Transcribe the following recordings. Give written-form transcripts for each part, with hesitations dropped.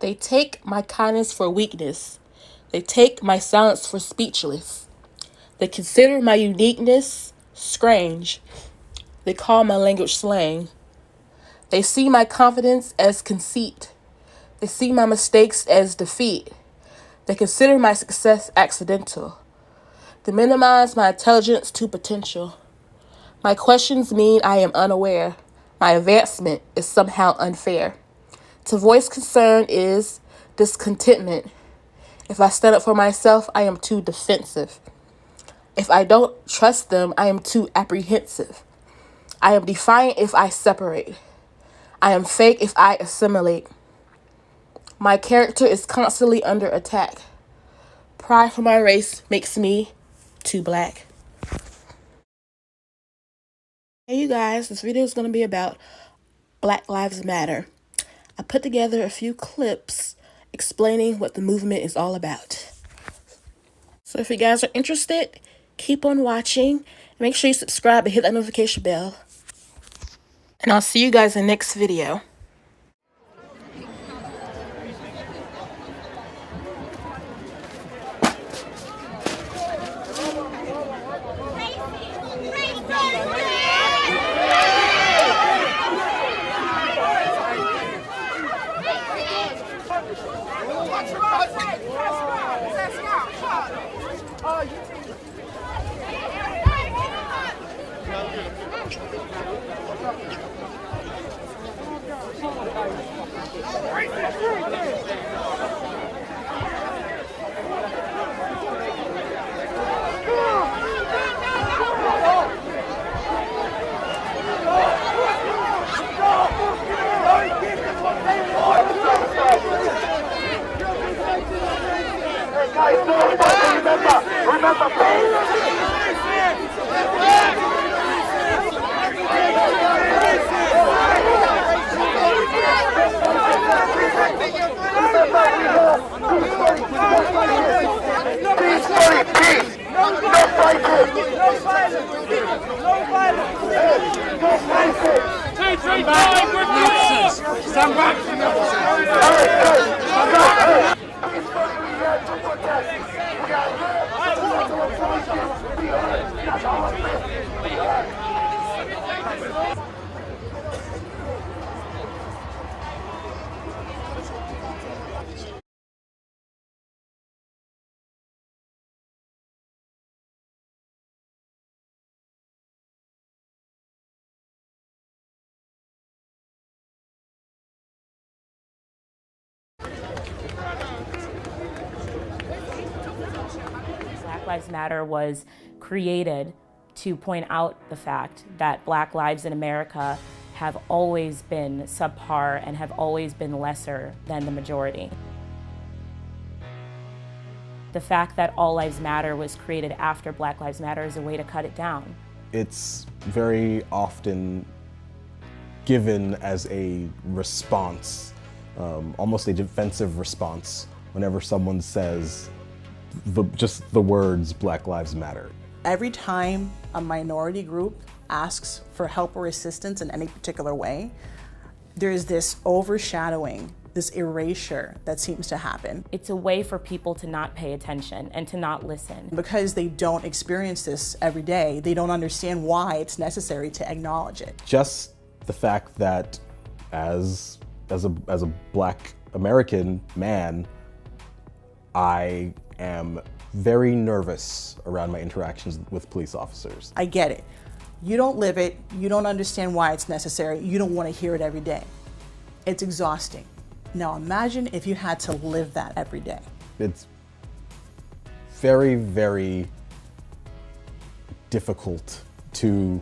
They take my kindness for weakness. They take my silence for speechless. They consider my uniqueness strange. They call my language slang. They see my confidence as conceit. They see my mistakes as defeat. They consider my success accidental. They minimize my intelligence to potential. My questions mean I am unaware. My advancement is somehow unfair. To voice concern is discontentment. If I stand up for myself, I am too defensive. If I don't trust them, I am too apprehensive. I am defiant if I separate. I am fake if I assimilate. My character is constantly under attack. Pride for my race makes me too black. Hey you guys, this video is going to be about Black Lives Matter. I put together a few clips explaining what the movement is all about. So if you guys are interested, keep on watching. Make sure you subscribe and hit that notification bell. And I'll see you guys in the next video. Black Lives Matter was created to point out the fact that Black lives in America have always been subpar and have always been lesser than the majority. The fact that All Lives Matter was created after Black Lives Matter is a way to cut it down. It's very often given as a response, almost a defensive response, whenever someone says just the words Black Lives Matter. Every time a minority group asks for help or assistance in any particular way, there's this overshadowing, this erasure that seems to happen. It's a way for people to not pay attention and to not listen. Because they don't experience this every day, they don't understand why it's necessary to acknowledge it. Just the fact that as a Black American man, I am very nervous around my interactions with police officers. I get it. You don't live it, you don't understand why it's necessary, you don't want to hear it every day. It's exhausting. Now imagine if you had to live that every day. It's very, very difficult to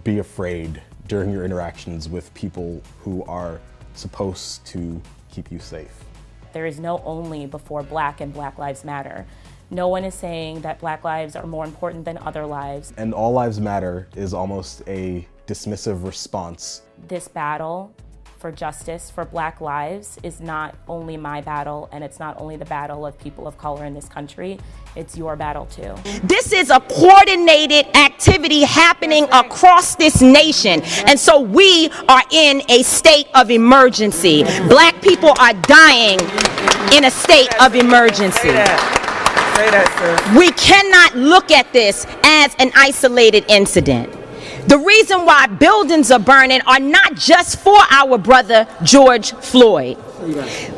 be afraid during your interactions with people who are supposed to keep you safe. There is no only before Black and Black Lives Matter. No one is saying that Black lives are more important than other lives. And All Lives Matter is almost a dismissive response. This battle for justice, for Black lives, is not only my battle, and it's not only the battle of people of color in this country, it's your battle too. This is a coordinated activity happening across this nation, and so we are in a state of emergency. Black people are dying in a state of emergency. We cannot look at this as an isolated incident. The reason why buildings are burning are not just for our brother George Floyd.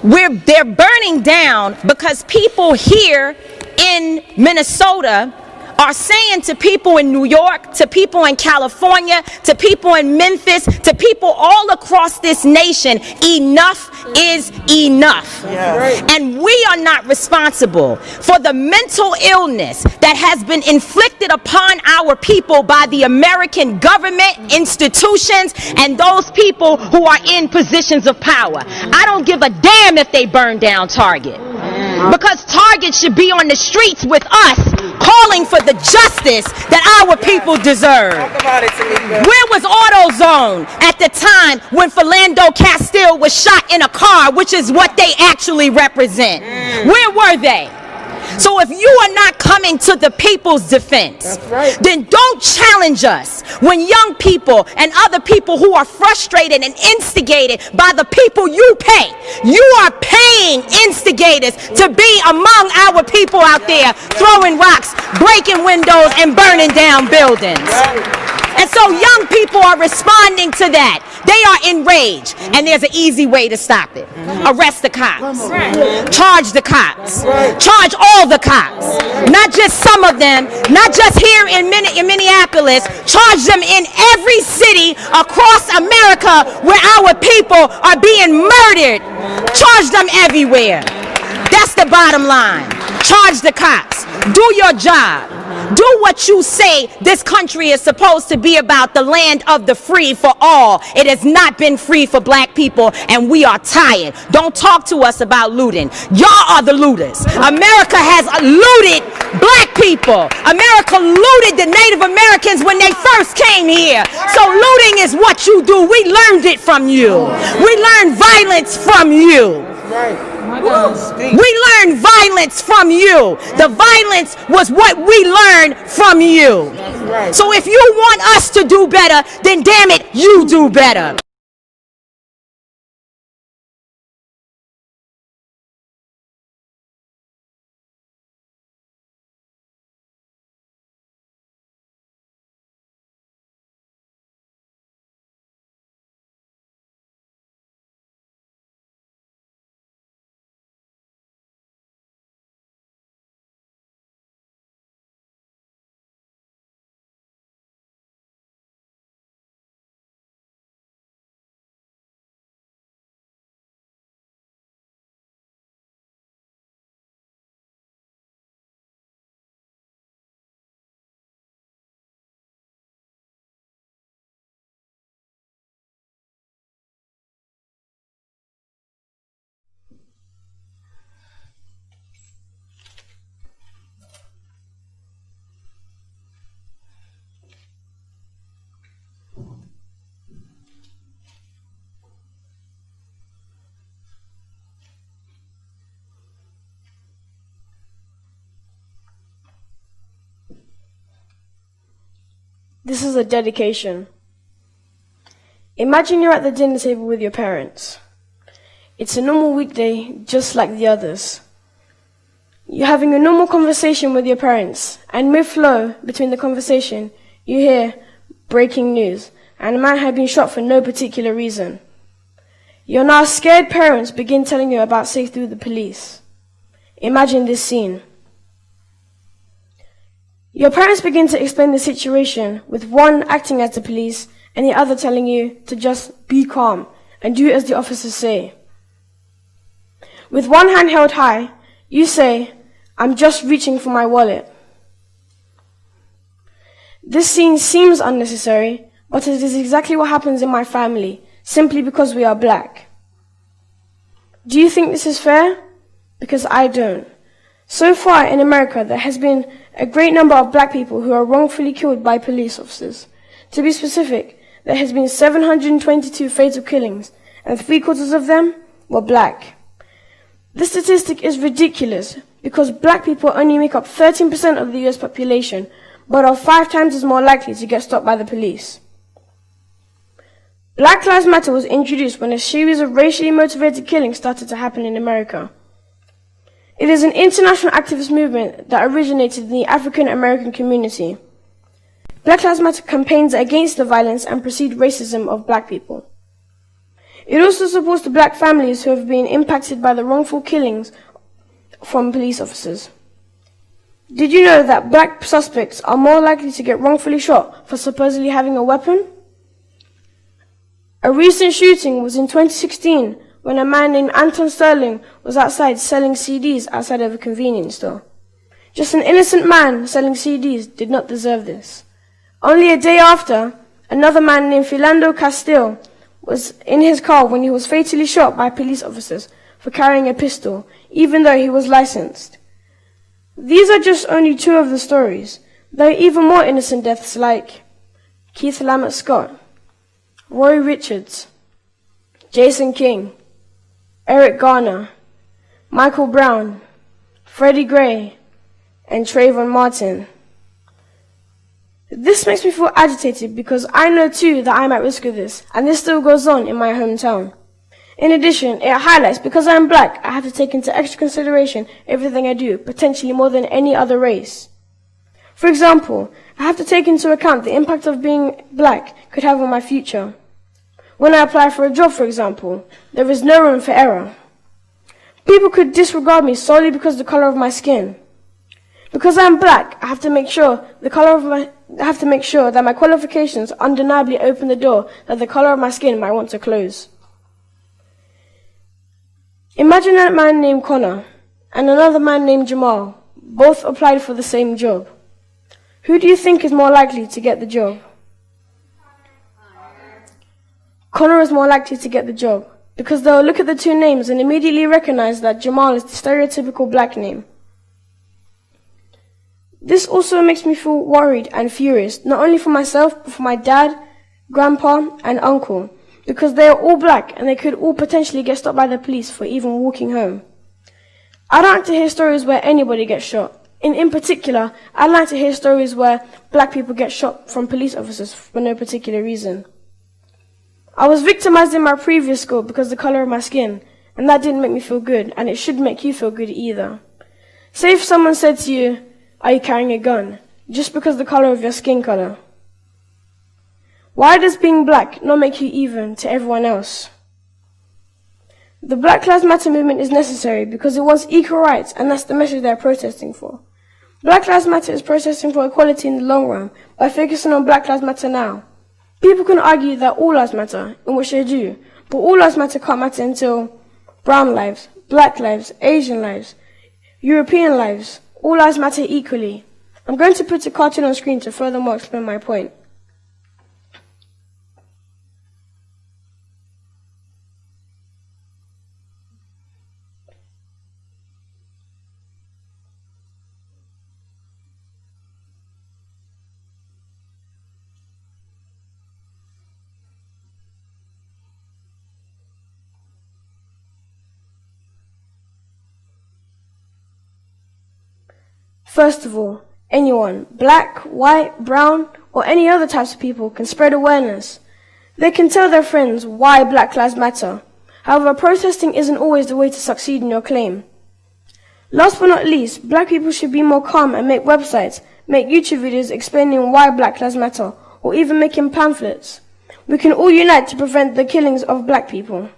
They're burning down because people here in Minnesota are saying to people in New York, to people in California, to people in Memphis, to people all across this nation, enough is enough. And we are not responsible for the mental illness that has been inflicted upon our people by the American government, institutions, and those people who are in positions of power. I don't give a damn if they burn down Target, because Target should be on the streets with us, calling for the justice that our people deserve. Where was AutoZone at the time when Philando Castile was shot in a car, which is what they actually represent? Where were they? So if you are not coming to the people's defense, then don't challenge us when young people and other people who are frustrated and instigated by the people you pay. You are paying instigators to be among our people out there throwing rocks, breaking windows, and burning down buildings. And so young people are responding to that. They are enraged, and there's an easy way to stop it. Arrest the cops. Charge the cops. Charge all the cops. Not just some of them, not just here in Minneapolis. Charge them in every city across America where our people are being murdered. Charge them everywhere. That's the bottom line. Charge the cops. Do your job. Do what you say this country is supposed to be about, the land of the free for all. It has not been free for Black people, and we are tired. Don't talk to us about looting. Y'all are the looters. America has looted Black people. America looted the Native Americans when they first came here. So looting is what you do. We learned it from you. We learned violence from you. We learned violence from you. The violence was what we learned from you. So if you want us to do better, then damn it, you do better. This is a dedication. Imagine you're at the dinner table with your parents. It's a normal weekday, just like the others. You're having a normal conversation with your parents, and mid-flow between the conversation, you hear breaking news, and a man had been shot for no particular reason. Your now scared parents begin telling you about safety with the police. Imagine this scene. Your parents begin to explain the situation, with one acting as the police and the other telling you to just be calm and do as the officers say. With one hand held high, you say, "I'm just reaching for my wallet." This scene seems unnecessary, but it is exactly what happens in my family, simply because we are Black. Do you think this is fair? Because I don't. So far in America, there has been a great number of Black people who are wrongfully killed by police officers. To be specific, there has been 722 fatal killings and 3/4 of them were black. This statistic is ridiculous because black people only make up 13% of the US population, but are 5 times as more likely to get stopped by the police. Black Lives Matter was introduced when a series of racially motivated killings started to happen in America. It is an international activist movement that originated in the African American community. Black Lives Matter campaigns against the violence and perceived racism of black people. It also supports the black families who have been impacted by the wrongful killings from police officers. Did you know that black suspects are more likely to get wrongfully shot for supposedly having a weapon? A recent shooting was in 2016 when a man named Anton Sterling was outside selling CDs outside of a convenience store. Just an innocent man selling CDs did not deserve this. Only a day after, another man named Philando Castile was in his car when he was fatally shot by police officers for carrying a pistol, even though he was licensed. These are just only 2 of the stories. There are even more innocent deaths like Keith Lamont Scott, Roy Richards, Jason King, Eric Garner, Michael Brown, Freddie Gray, and Trayvon Martin. This makes me feel agitated because I know too that I'm at risk of this, and this still goes on in my hometown. In addition, it highlights because I'm black, I have to take into extra consideration everything I do, potentially more than any other race. For example, I have to take into account the impact of being black could have on my future. When I apply for a job, for example, there is no room for error. People could disregard me solely because of the color of my skin. Because I'm black, I have to make sure that my qualifications undeniably open the door that the color of my skin might want to close. Imagine a man named Connor and another man named Jamal both applied for the same job. Who do you think is more likely to get the job? Connor is more likely to get the job because they'll look at the 2 names and immediately recognize that Jamal is the stereotypical black name. This also makes me feel worried and furious, not only for myself, but for my dad, grandpa, and uncle, because they are all black and they could all potentially get stopped by the police for even walking home. I don't like to hear stories where anybody gets shot. In particular, I like to hear stories where black people get shot from police officers for no particular reason. I was victimized in my previous school because of the color of my skin, and that didn't make me feel good, and it shouldn't make you feel good either. Say if someone said to you, "Are you carrying a gun?" just because of the color of your skin color. Why does being black not make you even to everyone else? The Black Lives Matter movement is necessary because it wants equal rights, and that's the message they're protesting for. Black Lives Matter is protesting for equality in the long run by focusing on Black Lives Matter now. People can argue that all lives matter, in which they do, but all lives matter can't matter until brown lives, black lives, Asian lives, European lives, all lives matter equally. I'm going to put a cartoon on screen to furthermore explain my point. First of all, anyone, black, white, brown, or any other types of people can spread awareness. They can tell their friends why Black Lives Matter. However, protesting isn't always the way to succeed in your claim. Last but not least, black people should be more calm and make websites, make YouTube videos explaining why Black Lives Matter, or even making pamphlets. We can all unite to prevent the killings of black people.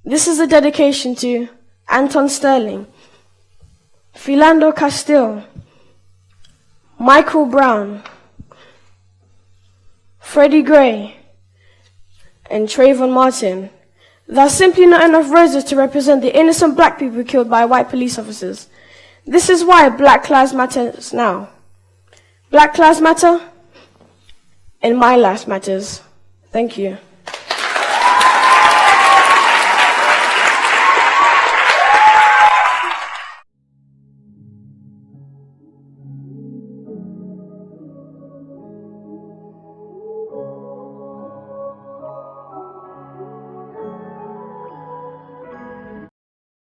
This is a dedication to Anton Sterling, Philando Castile, Michael Brown, Freddie Gray, and Trayvon Martin. There are simply not enough roses to represent the innocent black people killed by white police officers. This is why Black Lives Matter now. Black Lives Matter, and my life matters. Thank you.